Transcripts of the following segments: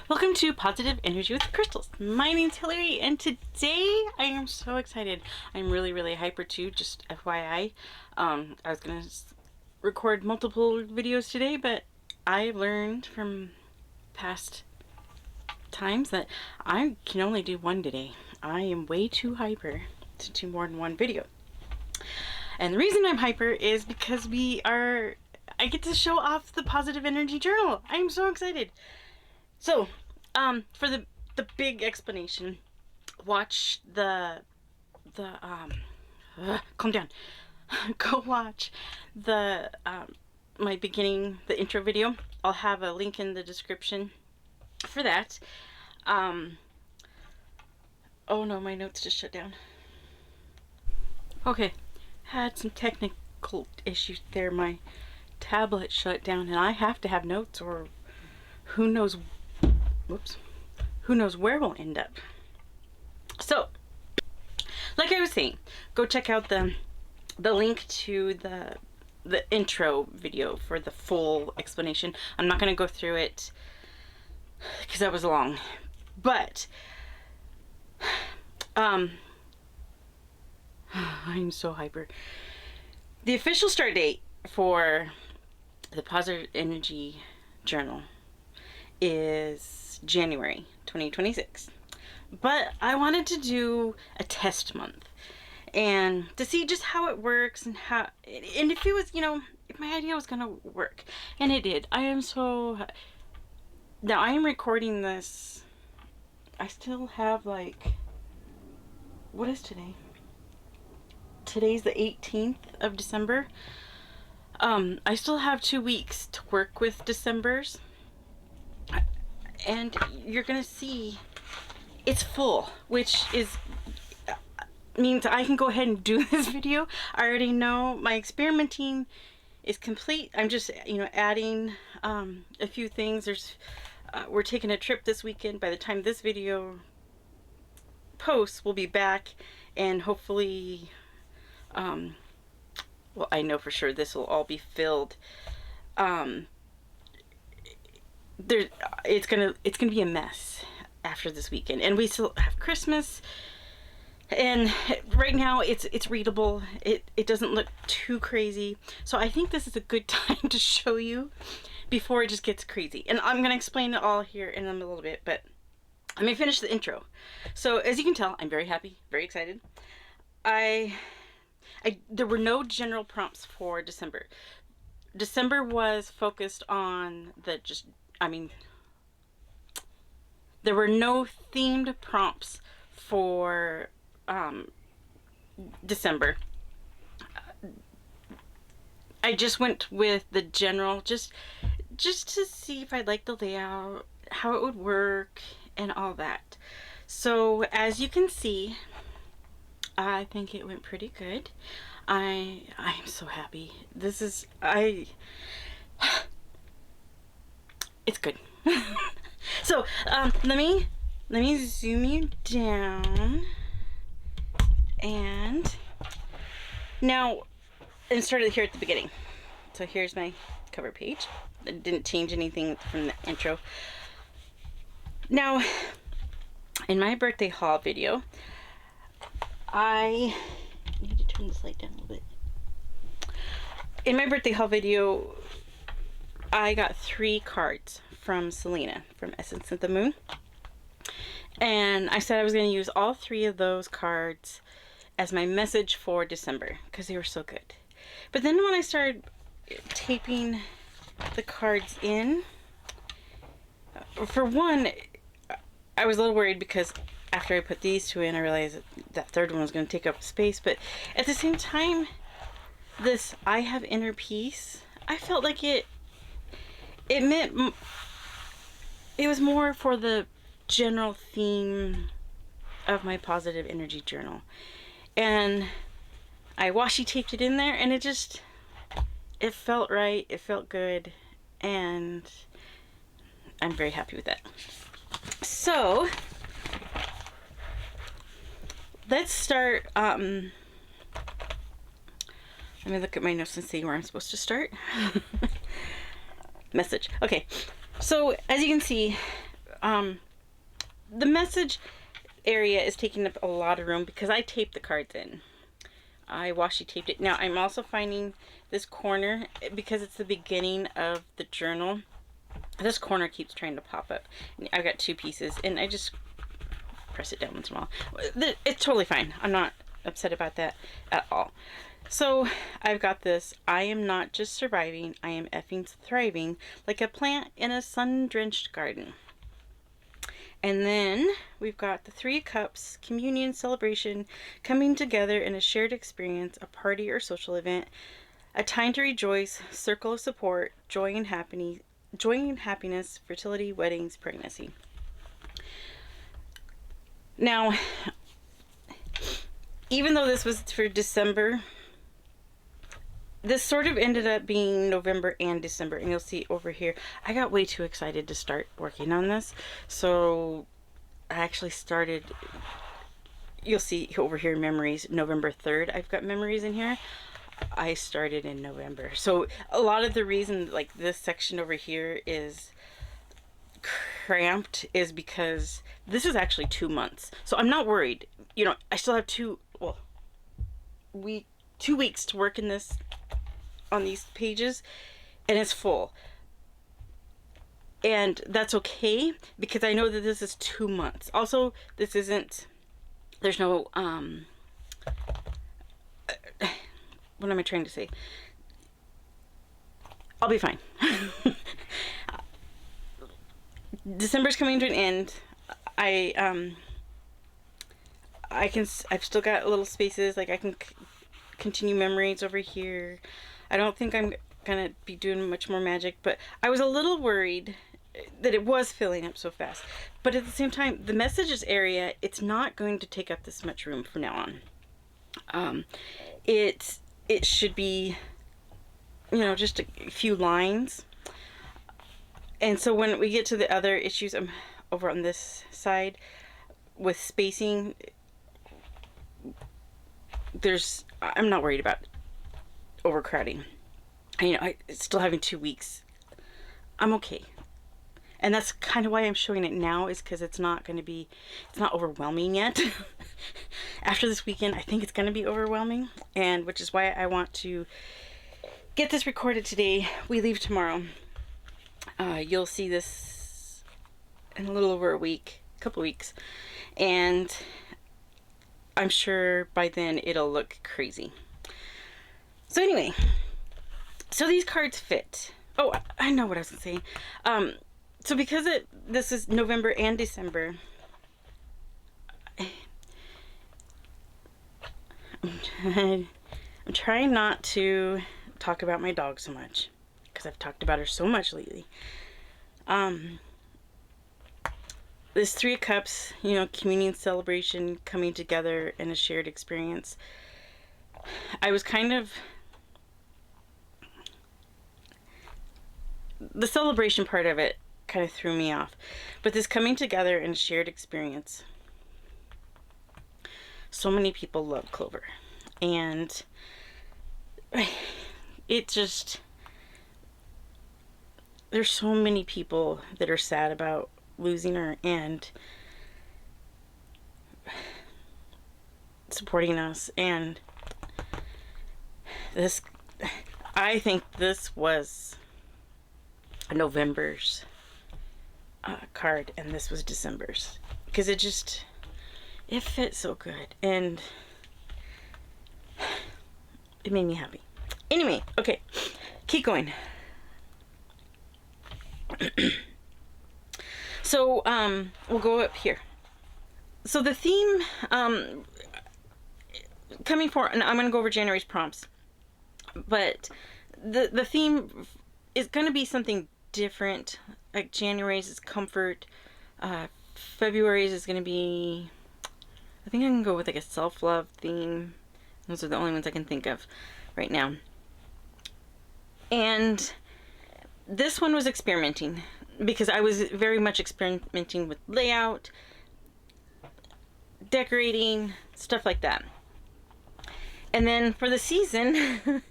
Welcome to Positive Energy with Crystals. My name's Hillary, and today I am so excited. I'm really hyper too, just FYI. I was gonna record multiple videos today, but I learned from past times that I can only do one today. I am way too hyper to do more than one video. And the reason I'm hyper is because I get to show off the Positive Energy Journal. I'm so excited. So, for the big explanation, watch calm down. Go watch the the intro video. I'll have a link in the description for that. Oh no, my notes just shut down. Okay, had some technical issues there. My tablet shut down, and I have to have notes, or who knows where we'll end up. So, like I was saying, go check out the link to the intro video for the full explanation. I'm not going to go through it because that was long, but I'm so hyper. The official start date for the Positive Energy Journal is January 2026, but I wanted to do a test month and to see just how it works and if it was, if my idea was gonna work, and it did. Now I am recording this. I still have what is today? Today's the 18th of December. I still have 2 weeks to work with December's. And you're gonna see it's full, which means I can go ahead and do this video. I already know my experimenting is complete. I'm just adding a few things. We're taking a trip this weekend. By the time this video posts, we'll be back, and hopefully well, I know for sure this will all be filled. It's gonna be a mess after this weekend, and we still have Christmas, and right now it's readable. It doesn't look too crazy, so I think this is a good time to show you before it just gets crazy. And I'm gonna explain it all here in a little bit, but let me finish the intro. So as you can tell, I'm very happy, very excited. There were no general prompts for December. December was focused on there were no themed prompts for December. I just went with the general, just to see if I'd like the layout, how it would work, and all that. So as you can see, I think it went pretty good. I'm so happy. It's good. So let me zoom you down, and started here at the beginning. So here's my cover page. I didn't change anything from the intro. Now, in my birthday haul video, I need to turn this light down a little bit. In my birthday haul video, I got 3 cards from Celina, from Essence of the Moon. And I said I was going to use all 3 of those cards as my message for December, because they were so good. But then when I started taping the cards in, for one, I was a little worried because after I put these 2 in, I realized that third one was going to take up space. But at the same time, this I have inner peace, I felt like it meant it was more for the general theme of my Positive Energy Journal. And I washi taped it in there, and it felt right, it felt good, and I'm very happy with that. So let's start. Let me look at my notes and see where I'm supposed to start. Message. Okay, so as you can see, the message area is taking up a lot of room because I taped the cards in. I washi taped it. Now I'm also finding this corner, because it's the beginning of the journal, this corner keeps trying to pop up. I've got 2 pieces and I just press it down once in a while. It's totally fine. I'm not upset about that at all. So I've got this: I am not just surviving, I am effing thriving, like a plant in a sun-drenched garden. And then we've got the 3 cups: communion, celebration, coming together in a shared experience, a party or social event, a time to rejoice, circle of support, joy and happiness, fertility, weddings, pregnancy. Now, even though this was for December, this sort of ended up being November and December. And you'll see over here, I got way too excited to start working on this. So I actually started, you'll see over here, memories, November 3rd. I've got memories in here. I started in November. So a lot of the reason like this section over here is cramped is because this is actually 2 months. So I'm not worried. You know, I still have 2 weeks to work in this, on these pages, and it's full. And that's okay, because I know that this is 2 months. Also, this isn't, there's no, what am I trying to say? I'll be fine. December's coming to an end. I've still got little spaces, like I can continue memories over here. I don't think I'm gonna be doing much more magic, but I was a little worried that it was filling up so fast. But at the same time, the messages area, it's not going to take up this much room from now on. It should be, you know, just a few lines. And so when we get to the other issues, I'm over on this side with spacing, I'm not worried about overcrowding. I still having 2 weeks. I'm okay. And that's kind of why I'm showing it now, is because it's not overwhelming yet. After this weekend, I think it's going to be overwhelming, and which is why I want to get this recorded today. We leave tomorrow. You'll see this in a little over a couple weeks, and I'm sure by then it'll look crazy. So anyway, so these cards fit. Oh, I know what I was saying. So because this is November and December, I'm trying not to talk about my dog so much, because I've talked about her so much lately. This 3 of Cups, you know, communion, celebration, coming together in a shared experience. I was kind of, the celebration part of it kind of threw me off, but this coming together in a shared experience. So many people love Clover, and it just, there's so many people that are sad about losing her and supporting us. And this, I think this was November's card, and this was December's, because it fit so good, and it made me happy. Anyway, okay, keep going. So we'll go up here. So the theme coming for, and I'm going to go over January's prompts, but the theme is going to be something different. Like January's is comfort, February's is going to be, I think I can go with like a self-love theme. Those are the only ones I can think of right now. And this one was experimenting, because I was very much experimenting with layout, decorating, stuff like that. And then for the season,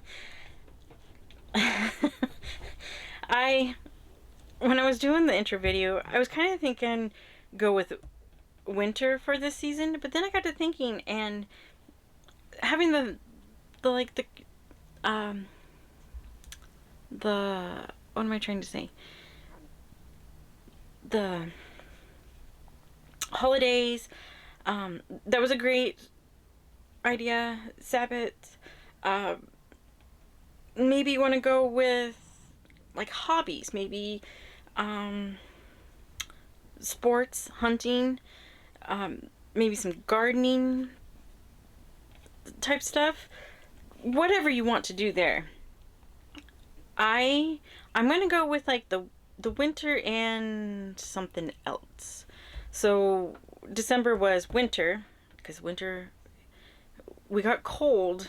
I when I was doing the intro video, I was kind of thinking go with winter for this season, but then I got to thinking, and having the like um the what am I trying to say? The holidays. That was a great idea. Sabbath. Maybe you want to go with like hobbies. Maybe sports, hunting. Maybe some gardening type stuff. Whatever you want to do there. I'm gonna go with like the winter and something else. So December was winter, because winter we got cold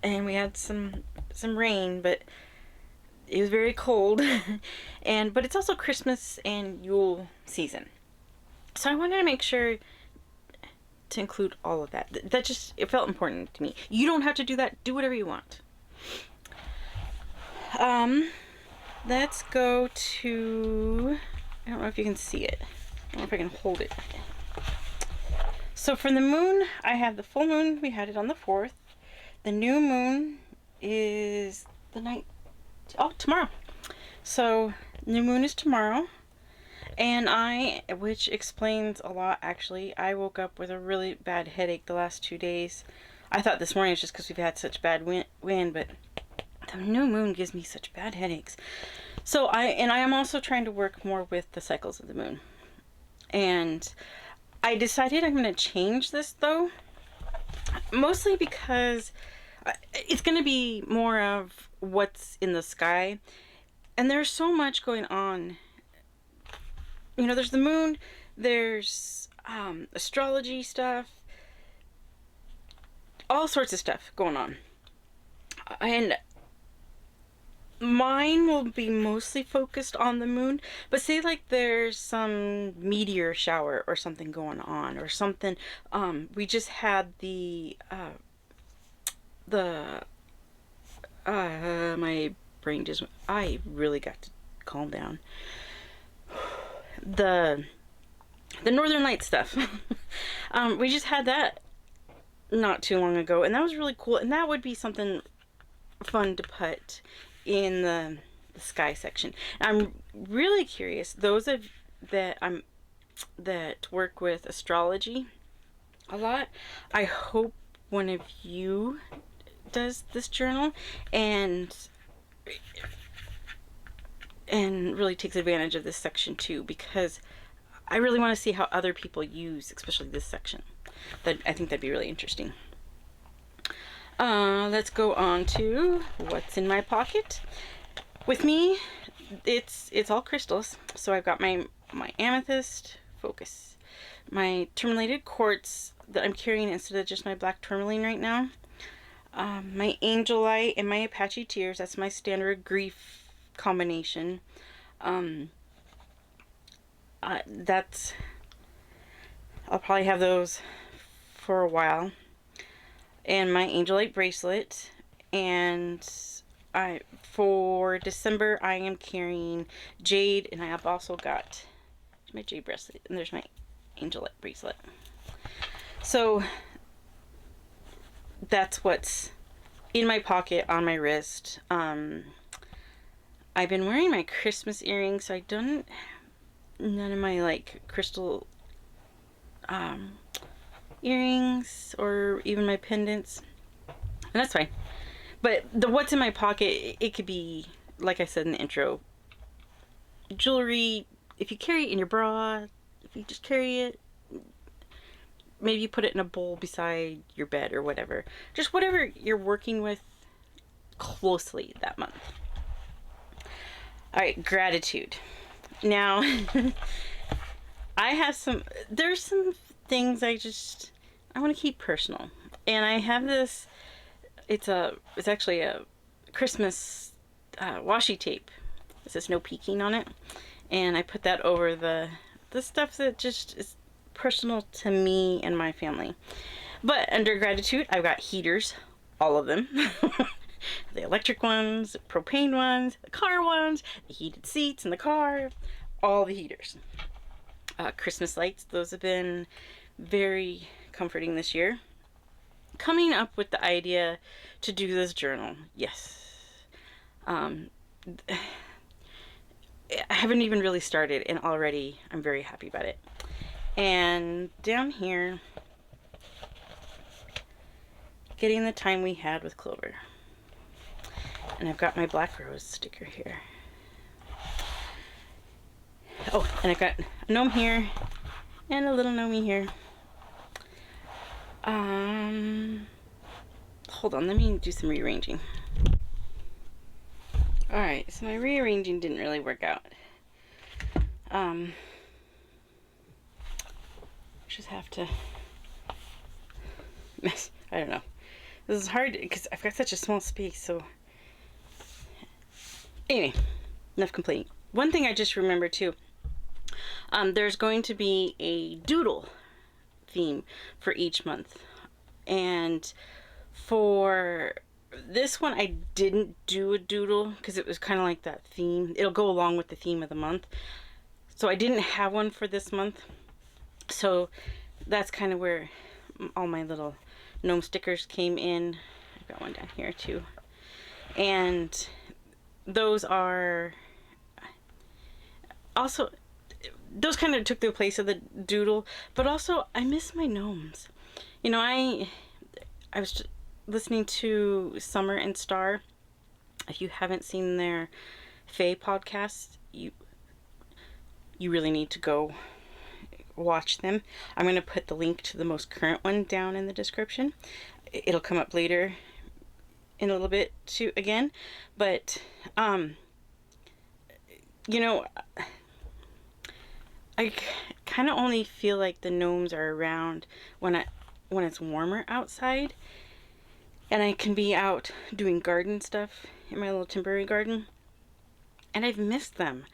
and we had some rain, but it was very cold. And but it's also Christmas and Yule season. So I wanted to make sure to include all of that. That just, it felt important to me. You don't have to do that. Do whatever you want. Let's go to, I don't know if you can see it. I don't know if I can hold it. So for the moon, I have the full moon. We had it on the 4th. The new moon is the night, tomorrow. So new moon is tomorrow. And which explains a lot actually, I woke up with a really bad headache the last 2 days. I thought this morning was just because we've had such bad wind, but the new moon gives me such bad headaches. So I am also trying to work more with the cycles of the moon. And I decided I'm going to change this though, mostly because it's going to be more of what's in the sky. And there's so much going on. You know, there's the moon, there's astrology stuff, all sorts of stuff going on. And mine will be mostly focused on the moon, but say like there's some meteor shower or something going on or something. We just had my brain just, I really got to calm down. The Northern Lights stuff. We just had that not too long ago, and that was really cool, and that would be something fun to put in the sky section. I'm really curious, those of that work with astrology a lot, I hope one of you does this journal and really takes advantage of this section too, because I really want to see how other people use, especially this section. I think that'd be really interesting. Let's go on to what's in my pocket. With me, it's all crystals. So I've got my amethyst focus, my tourmalated quartz that I'm carrying instead of just my black tourmaline right now, my angelite and my Apache tears. That's my standard grief combination. That's, I'll probably have those for a while. And my angelite bracelet. And for December I am carrying jade, and I have also got my jade bracelet, and there's my angelite bracelet. So that's what's in my pocket on my wrist. I've been wearing my Christmas earrings, so I don't, none of my like crystal earrings or even my pendants, and that's fine. But what's in my pocket, it could be, like I said in the intro, jewelry. If you carry it in your bra, if you just carry it, maybe you put it in a bowl beside your bed or whatever. Just whatever you're working with closely that month. All right, gratitude. Now, there's some things I want to keep personal. And I have this, it's actually a Christmas washi tape. It says no peeking on it. And I put that over the stuff that just is personal to me and my family. But under gratitude, I've got heaters, all of them. The electric ones, the propane ones, the car ones, the heated seats in the car, all the heaters. Christmas lights, those have been very comforting this year. Coming up with the idea to do this journal, yes. I haven't even really started, and already I'm very happy about it. And down here, getting the time we had with Clover. And I've got my Black Rose sticker here. Oh, and I've got a gnome here and a little gnome here. Hold on, let me do some rearranging. Alright, so my rearranging didn't really work out. Just have to mess. I don't know. This is hard because I've got such a small space, so anyway, enough complaining. One thing I just remembered too, there's going to be a doodle theme for each month, and for this one I didn't do a doodle because it was kind of like that theme. It'll go along with the theme of the month, so I didn't have one for this month. So that's kind of where all my little gnome stickers came in. I've got one down here too, and those are also, those kind of took the place of the doodle. But also I miss my gnomes. You know, I was listening to Summer and Star. If you haven't seen their Fae podcast, you really need to go watch them. I'm going to put the link to the most current one down in the description. It'll come up later in a little bit too again, but you know, I kind of only feel like the gnomes are around when it's warmer outside, and I can be out doing garden stuff in my little temporary garden, and I've missed them.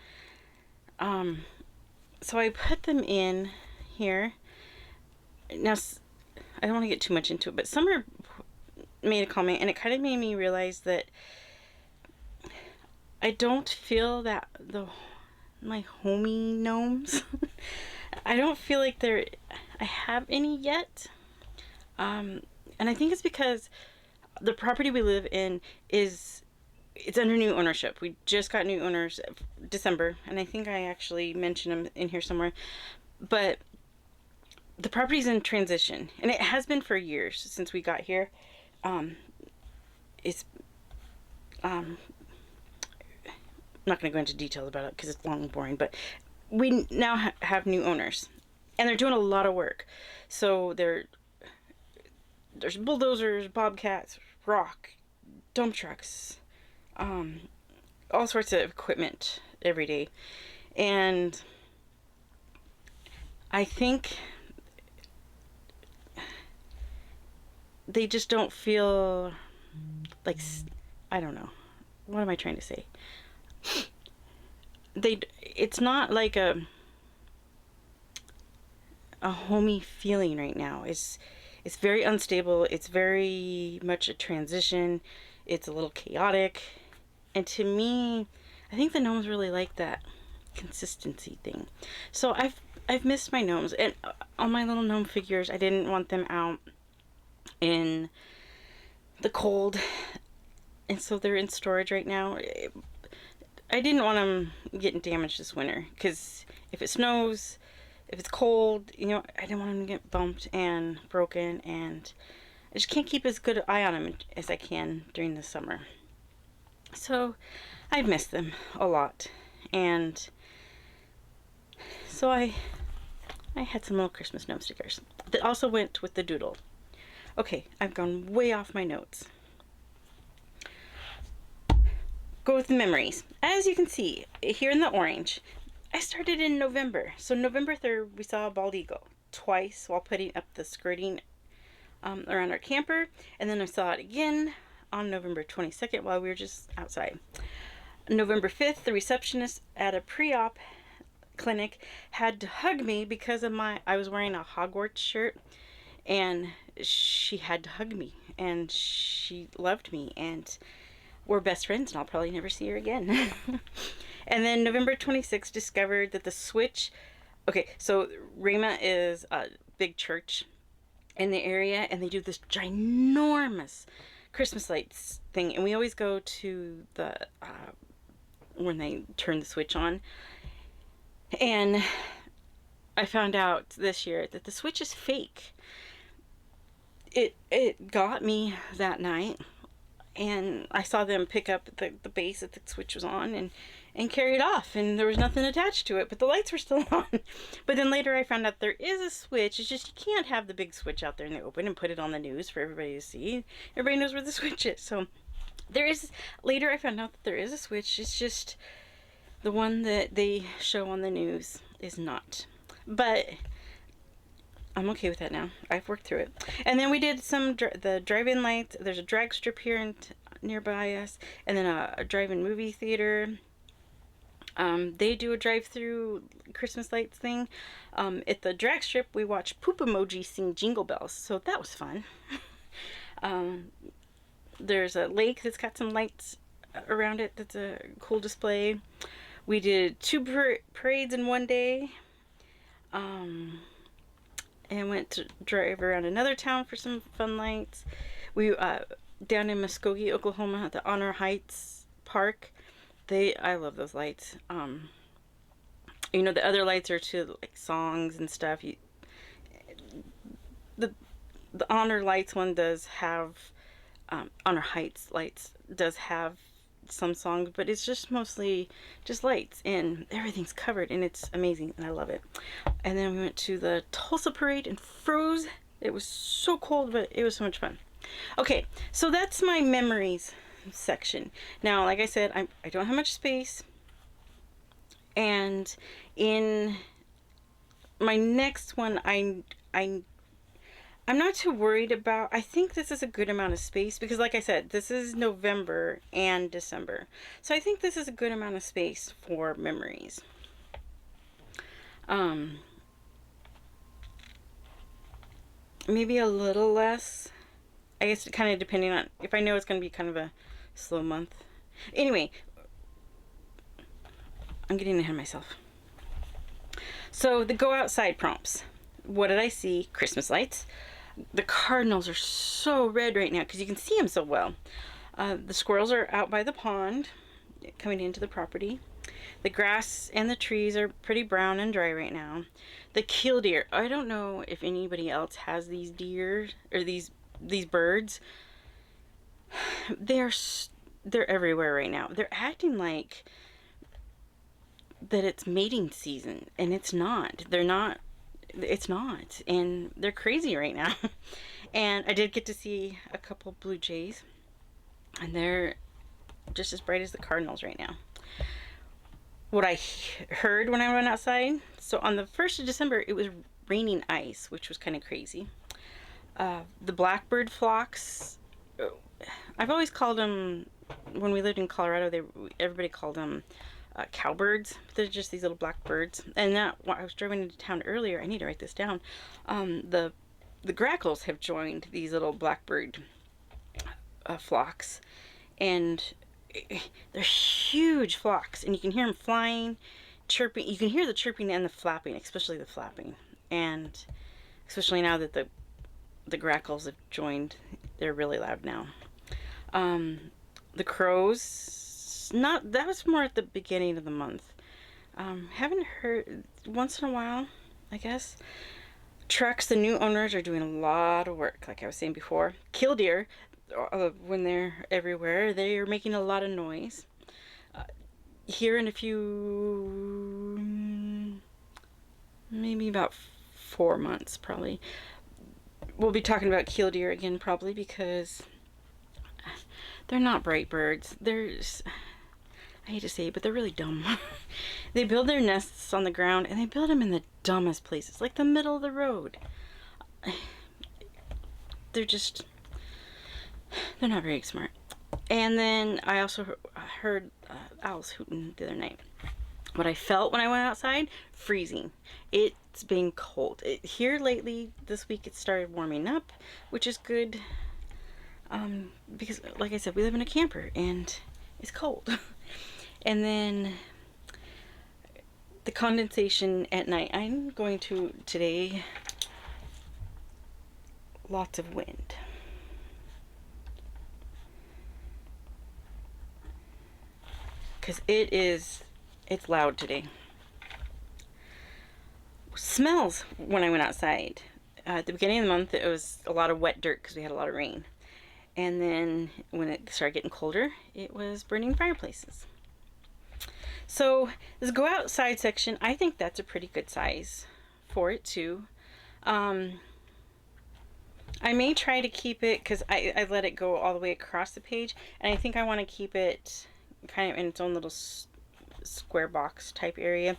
So I put them in here. Now, I don't want to get too much into it, but Summer made a comment, and it kind of made me realize that I don't feel that my homey gnomes, I don't feel like I have any yet. And I think it's because the property we live in it's under new ownership. We just got new owners December, and I think I actually mentioned them in here somewhere. But the property's in transition, and it has been for years since we got here. It's I'm not going to go into details about it because it's long and boring, but we now have new owners, and they're doing a lot of work. So there's bulldozers, bobcats, rock, dump trucks, all sorts of equipment every day. And I think they just don't feel like, I don't know, what am I trying to say? It's not like a homey feeling right now. It's very unstable. It's very much a transition. It's a little chaotic. And to me, I think the gnomes really like that consistency thing. So I've missed my gnomes, and all my little gnome figures, I didn't want them out in the cold, and so they're in storage right now. I didn't want them getting damaged this winter, because if it snows, if it's cold, you know, I didn't want them to get bumped and broken, and I just can't keep as good an eye on them as I can during the summer. So I've missed them a lot, and so I had some little Christmas gnome stickers that also went with the doodle. Okay, I've gone way off my notes. Go with the memories. As you can see here in the orange, I started in November. So November 3rd, we saw a bald eagle twice while putting up the skirting around our camper, and then I saw it again on November 22nd while we were just outside. November 5th, the receptionist at a pre-op clinic had to hug me because of I was wearing a Hogwarts shirt, and she had to hug me, and she loved me, and we're best friends, and I'll probably never see her again. And then November 26th, discovered that the switch. Okay, so Rhema is a big church in the area, and they do this ginormous Christmas lights thing, and we always go to the when they turn the switch on. And I found out this year that the switch is fake. It got me that night, and I saw them pick up the base that the switch was on and carry it off, and there was nothing attached to it, but the lights were still on. But then later I found out there is a switch. It's just you can't have the big switch out there in the open and put it on the news for everybody to see. Everybody knows where the switch is. So there is, later I found out that there is a switch. It's just the one that they show on the news is not. But I'm okay with that now. I've worked through it. And then we did the drive-in lights. There's a drag strip here nearby us, and then a drive-in movie theater. They do a drive-through Christmas lights thing. At the drag strip, we watched Poop Emoji sing Jingle Bells, so that was fun. There's a lake that's got some lights around it. That's a cool display. We did 2 parades in one day. And went to drive around another town for some fun lights. We down in Muskogee, Oklahoma, at the Honor Heights Park. I love those lights. You know, the other lights are to like songs and stuff. The Honor Lights one does have Honor Heights lights does have some songs, but it's just mostly just lights, and everything's covered, and it's amazing, and I love it. And then we went to the Tulsa parade and froze. It was so cold, but it was so much fun. Okay, so that's my memories section. Now, like I said, I don't have much space, and in my next one, I'm not too worried about. I think this is a good amount of space because, like I said, this is November and December. So I think this is a good amount of space for memories. Maybe a little less. I guess kind of depending on if I know it's going to be kind of a slow month. Anyway, I'm getting ahead of myself. So the go outside prompts. What did I see? Christmas lights. The cardinals are so red right now because you can see them so well. The squirrels are out by the pond coming into the property. The grass and the trees are pretty brown and dry right now. The killdeer. I don't know if anybody else has these deer or these birds. They're everywhere right now. They're acting like that it's mating season, and it's not. It's not, and they're crazy right now. And I did get to see a couple blue jays, and they're just as bright as the cardinals right now. What I heard when I went outside, so on the 1st of December it was raining ice, which was kind of crazy. The blackbird flocks, I've always called them, when we lived in Colorado, everybody called them cowbirds. They're just these little black birds. And that, when I was driving into town earlier, I need to write this down. The grackles have joined these little blackbird flocks, and they're huge flocks, and you can hear them flying, chirping. You can hear the chirping and the flapping, especially the flapping, and especially now that the grackles have joined, they're really loud now. The crows, that was more at the beginning of the month. Haven't heard, once in a while, I guess. Trucks, the new owners are doing a lot of work, like I was saying before. Killdeer, when they're everywhere, they are making a lot of noise. Here in a few, maybe about 4 months, probably, we'll be talking about killdeer again, probably, because they're not bright birds. I hate to say it, but they're really dumb. They build their nests on the ground, and they build them in the dumbest places, like the middle of the road. They're not very smart. And then I also heard owls hooting the other night. what I felt when I went outside, freezing. It's been cold. Here lately, this week, it started warming up, which is good. Because, like I said, we live in a camper and it's cold. And then the condensation at night. I'm going to today, lots of wind. Because it's loud today. Smells when I went outside. At the beginning of the month, it was a lot of wet dirt because we had a lot of rain. And then when it started getting colder, it was burning fireplaces. So this go outside section, I think that's a pretty good size for it too. I may try to keep it, because I let it go all the way across the page, and I think I want to keep it kind of in its own little square box type area.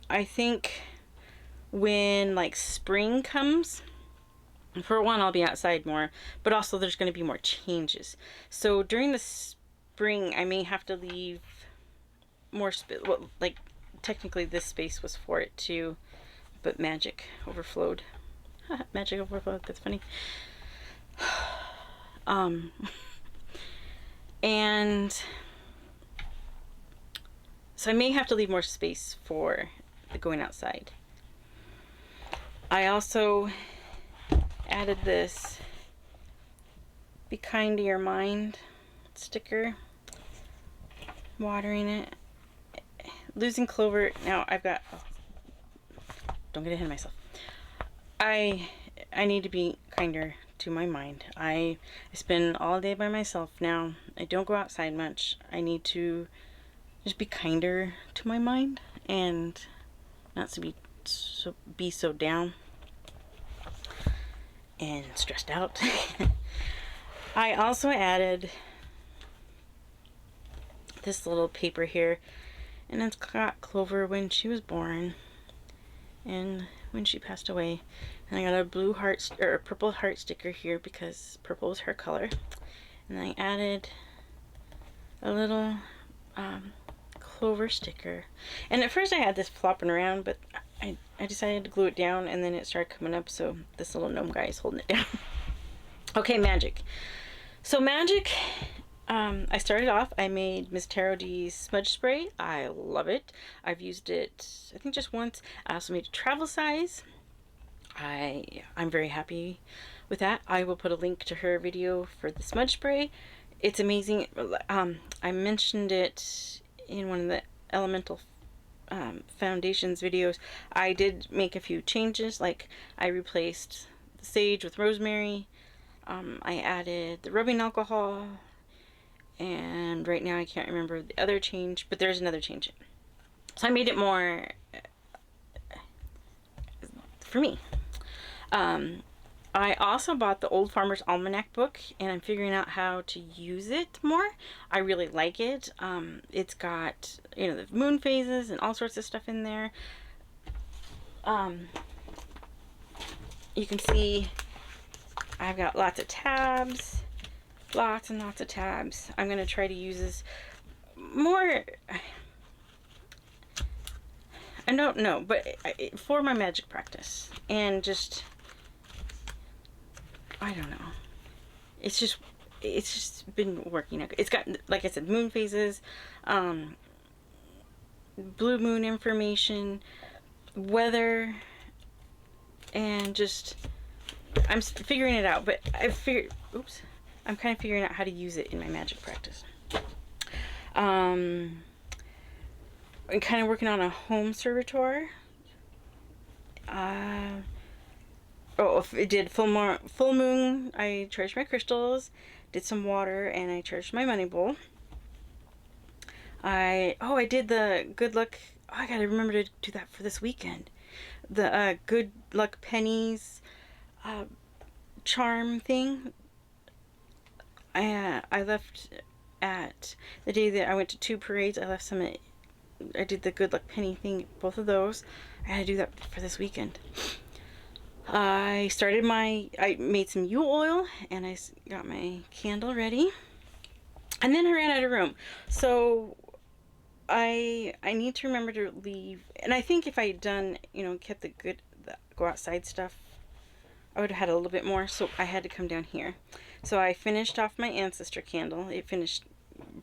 I think when like spring comes, for one, I'll be outside more, but also there's going to be more changes. So during the spring, I may have to leave more well, like technically this space was for it too, but magic overflowed. Magic overflowed, that's funny. And so I may have to leave more space for the going outside. I also added this "Be kind to your mind" sticker, watering it. Losing clover. Now I've got, don't get ahead of myself. I need to be kinder to my mind. I spend all day by myself now. I don't go outside much. I need to just be kinder to my mind and not to be so down and stressed out. I also added this little paper here, and it's got Clover when she was born and when she passed away. And I got a blue heart or a purple heart sticker here because purple is her color. And I added a little Clover sticker. And at first I had this flopping around, but I decided to glue it down, and then it started coming up, so this little gnome guy is holding it down. Okay, magic. So magic, I started off, I made Miss Tarot D's smudge spray. I love it. I've used it, I think, just once. I also made a travel size. I'm very happy with that. I will put a link to her video for the smudge spray. It's amazing. I mentioned it in one of the Elemental Foundations videos. I did make a few changes, like I replaced the sage with rosemary. I added the rubbing alcohol, and right now I can't remember the other change, but there's another change. So I made it more for me. I also bought the Old Farmer's Almanac book, and I'm figuring out how to use it more. I really like it. It's got, you know, the moon phases and all sorts of stuff in there. You can see I've got lots of tabs, lots and lots of tabs. I'm going to try to use this more, I don't know, but for my magic practice, and just, I don't know. It's just been working out. It's got, like I said, moon phases, blue moon information, weather, and just, I'm figuring it out, but I'm kind of figuring out how to use it in my magic practice. I'm kind of working on a home servitor. It did full moon. I charged my crystals, did some water, and I charged my money bowl. I did the good luck. Oh, I gotta remember to do that for this weekend. The good luck pennies charm thing. I left at the day that I went to 2 parades. I left some at, I did the good luck penny thing, both of those. I had to do that for this weekend. I made some Yule oil, and I got my candle ready. And then I ran out of room. So I need to remember to leave. And I think if I had done, kept the go outside stuff, I would have had a little bit more. So I had to come down here. So I finished off my ancestor candle. It finished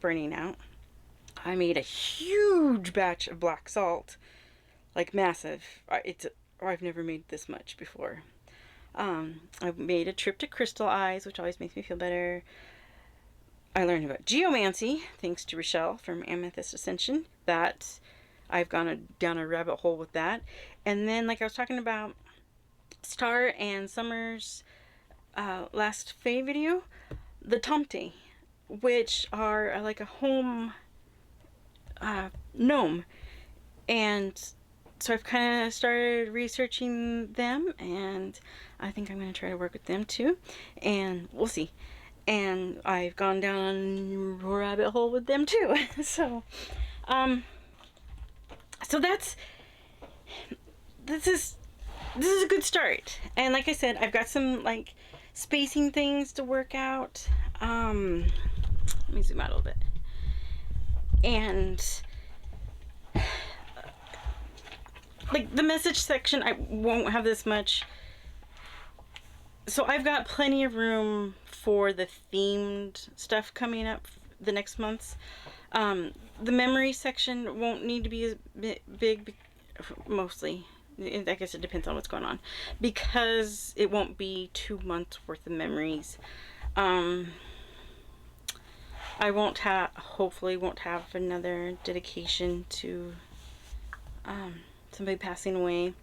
burning out. I made a huge batch of black salt, like massive. I've never made this much before. I made a trip to Crystal Eyes, which always makes me feel better. I learned about geomancy thanks to Rochelle from Amethyst Ascension. That I've gone down a rabbit hole with that. And then, like I was talking about, Star and Summer's last Fae video, the Tomte, which are like a home gnome. And so I've kind of started researching them, and I think I'm going to try to work with them too. And we'll see. And I've gone down a rabbit hole with them too. So this is a good start. And like I said, I've got some like spacing things to work out. Let me zoom out a little bit. And like the message section, I won't have this much. So I've got plenty of room for the themed stuff coming up the next months. The memory section won't need to be as big, mostly. I guess it depends on what's going on, because it won't be 2 months worth of memories. I hopefully won't have another dedication to somebody passing away.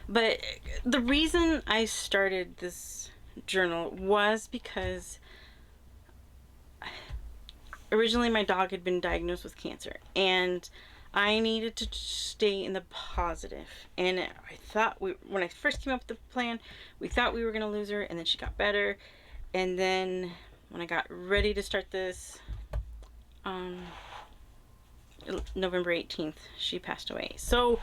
But the reason I started this journal was because originally my dog had been diagnosed with cancer, and I needed to stay in the positive. And I thought when I first came up with the plan, we thought we were going to lose her, and then she got better. And then when I got ready to start this, November 18th, she passed away. So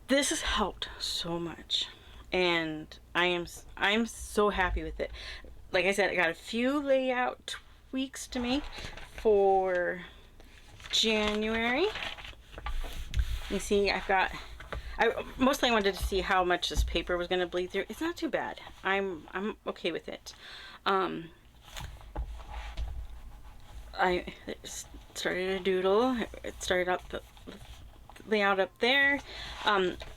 this has helped so much, and I'm so happy with it. Like I said, I got a few layout tweaks to make for January. You see, I mostly wanted to see how much this paper was going to bleed through. It's not too bad. I'm okay with it. I started a doodle. It started out the layout up there.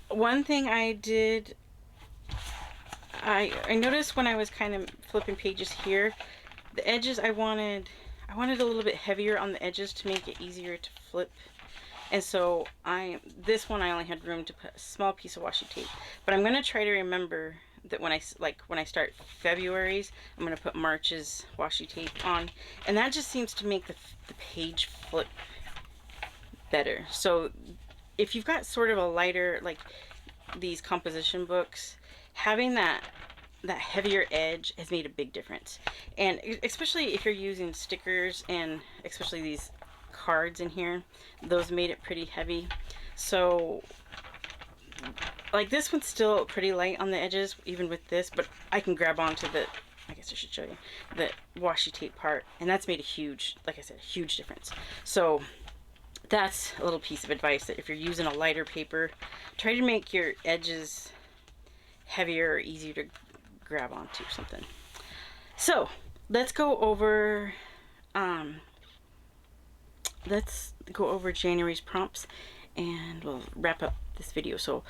One thing I did, I noticed when I was kind of flipping pages here, the edges I wanted a little bit heavier on the edges to make it easier to flip. And so this one I only had room to put a small piece of washi tape, but I'm going to try to remember that when I start February's, I'm going to put March's washi tape on, and that just seems to make the page flip better. So if you've got sort of a lighter, like these composition books, having that heavier edge has made a big difference. And especially if you're using stickers, and especially these cards in here, those made it pretty heavy. So like this one's still pretty light on the edges even with this, but I can grab onto I guess I should show you the washi tape part, and that's made a huge, like I said, a huge difference. So that's a little piece of advice, that if you're using a lighter paper, try to make your edges heavier or easier to grab onto something. So let's go over January's prompts, and we'll wrap up this video. So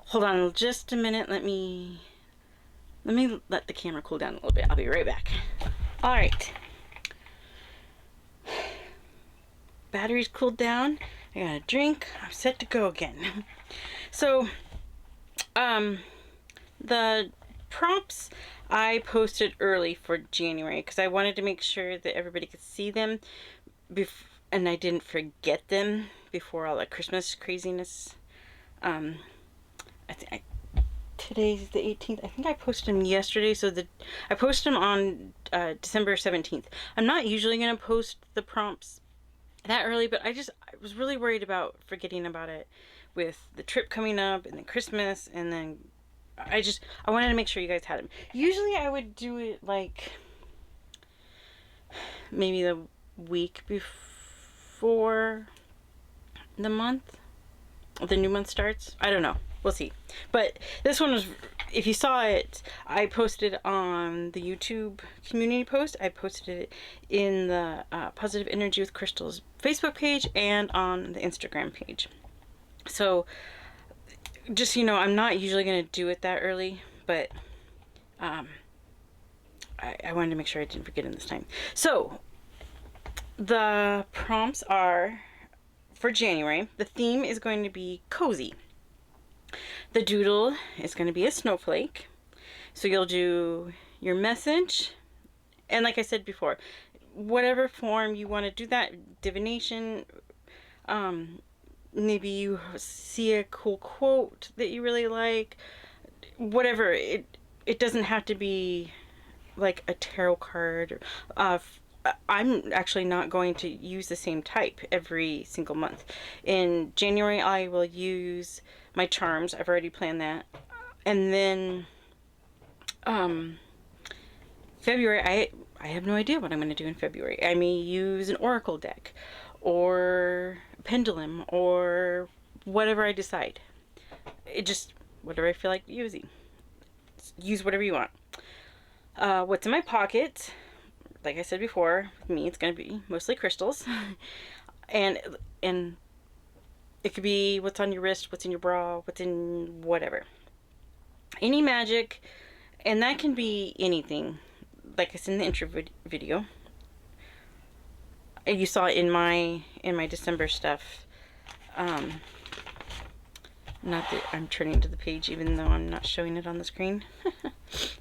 hold on just a minute. Let me let the camera cool down a little bit. I'll be right back. All right. Battery's cooled down. I got a drink. I'm set to go again. So, the prompts I posted early for January because I wanted to make sure that everybody could see them, and I didn't forget them before all the Christmas craziness. Today's the 18th. I think I posted them yesterday, so I posted them on December 17th. I'm not usually going to post the prompts that early, but I was really worried about forgetting about it with the trip coming up, and then Christmas, and then I wanted to make sure you guys had them. Usually I would do it like maybe the week before the new month starts. I don't know. We'll see. But this one was, if you saw it, I posted on the YouTube community post. I posted it in the Positive Energy with Crystals Facebook page and on the Instagram page. So just, you know, I'm not usually going to do it that early, but I wanted to make sure I didn't forget it this time. So the prompts are for January. The theme is going to be cozy. The doodle is going to be a snowflake. So you'll do your message. And like I said before, whatever form you want to do that, divination, maybe you see a cool quote that you really like, whatever. It doesn't have to be like a tarot card. I'm actually not going to use the same type every single month. In January, I will use my charms. I've already planned that. And then February, I have no idea what I'm going to do in February. I may use an oracle deck or a pendulum or whatever I decide. It just, whatever I feel like using. Use whatever you want. What's in my pocket? Like I said before, with me, it's going to be mostly crystals. and it could be what's on your wrist, what's in your bra, what's in whatever. Any magic, and that can be anything. Like I said in the intro video. You saw it in my December stuff. Not that I'm turning to the page, even though I'm not showing it on the screen.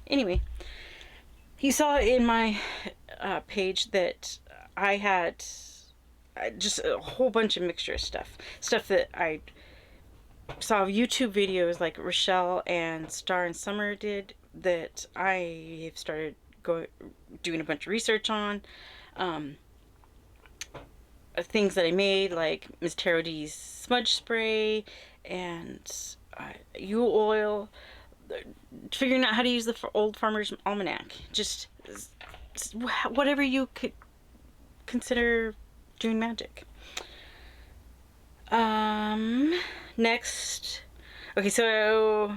Anyway, you saw it in my page that I had just a whole bunch of mixture of stuff that I saw YouTube videos like Rochelle and Star and Summer did, that I have started doing a bunch of research on. Things that I made, like Miss Tarot D's smudge spray and Yule oil, figuring out how to use the old Farmer's Almanac. Just whatever you could consider doing magic. Next, okay, so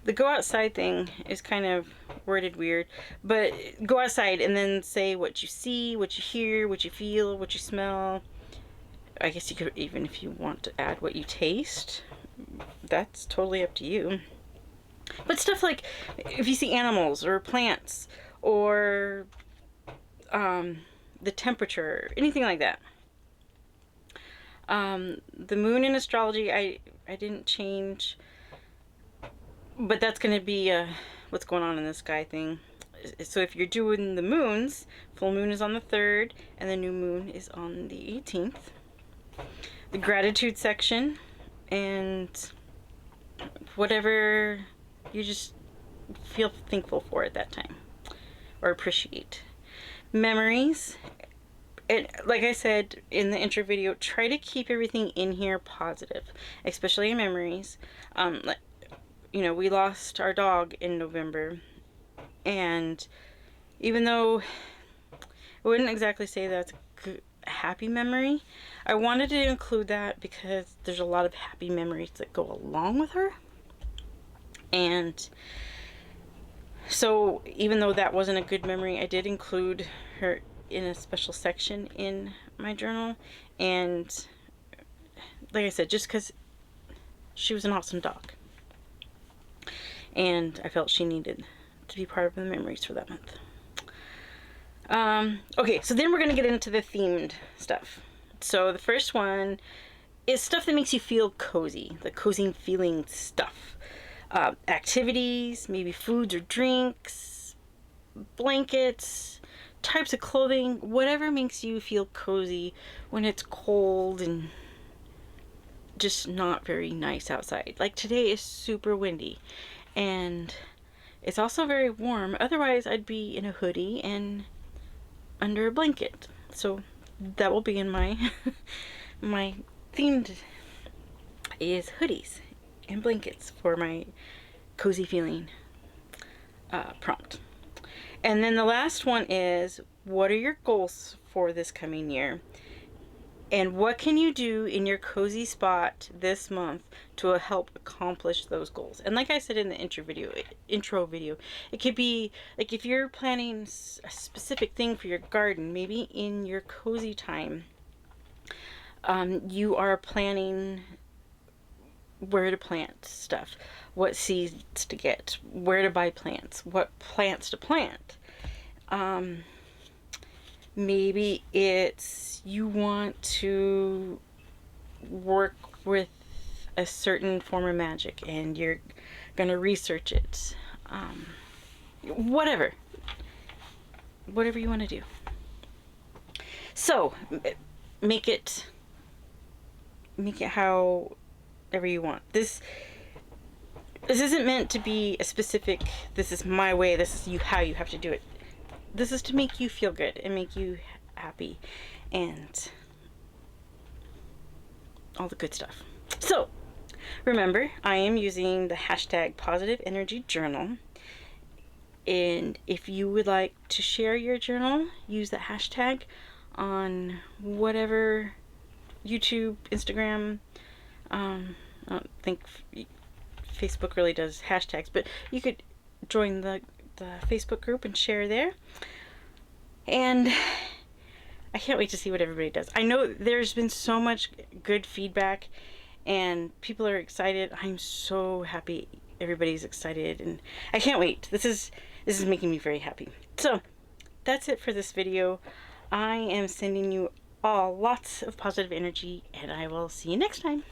the go outside thing is kind of worded weird, but go outside and then say what you see, what you hear, what you feel, what you smell. I guess you could, even if you want to add what you taste, that's totally up to you. But stuff like if you see animals or plants or the temperature, anything like that. The moon in astrology, I didn't change, but that's going to be what's going on in the sky thing. So if you're doing the moons, full moon is on the 3rd and the new moon is on the 18th. The gratitude section and whatever you just feel thankful for at that time or appreciate. Memories. And like I said in the intro video, try to keep everything in here positive, especially in memories. Like, you know, we lost our dog in November, and even though I wouldn't exactly say that's a happy memory, I wanted to include that because there's a lot of happy memories that go along with her. And so even though that wasn't a good memory, I did include her in a special section in my journal. And like I said, just because she was an awesome dog, and I felt she needed to be part of the memories for that month. Okay, so then we're going to get into the themed stuff. So the first one is stuff that makes you feel cozy, the cozy feeling stuff. Activities, maybe foods or drinks, blankets, types of clothing, whatever makes you feel cozy when it's cold and just not very nice outside. Like today is super windy and it's also very warm. Otherwise I'd be in a hoodie and under a blanket. So that will be in my my themed is hoodies and blankets for my cozy feeling prompt. And then the last one is, what are your goals for this coming year? And what can you do in your cozy spot this month to help accomplish those goals? And like I said in the intro video, it could be like if you're planning a specific thing for your garden, maybe in your cozy time, you are planning where to plant stuff, what seeds to get, where to buy plants, what plants to plant. Maybe it's you want to work with a certain form of magic and you're going to research it. Whatever you want to do. So make it however you want. This isn't meant to be a specific, this is my way, this is how you have to do it. This is to make you feel good and make you happy and all the good stuff. So remember, I am using the hashtag Positive Energy Journal. And if you would like to share your journal, use that hashtag on whatever, YouTube, Instagram. I don't think Facebook really does hashtags, but you could join the Facebook group and share there. And I can't wait to see what everybody does. I know there's been so much good feedback and people are excited. I'm so happy everybody's excited and I can't wait. This is making me very happy. So that's it for this video. I am sending you all lots of positive energy and I will see you next time.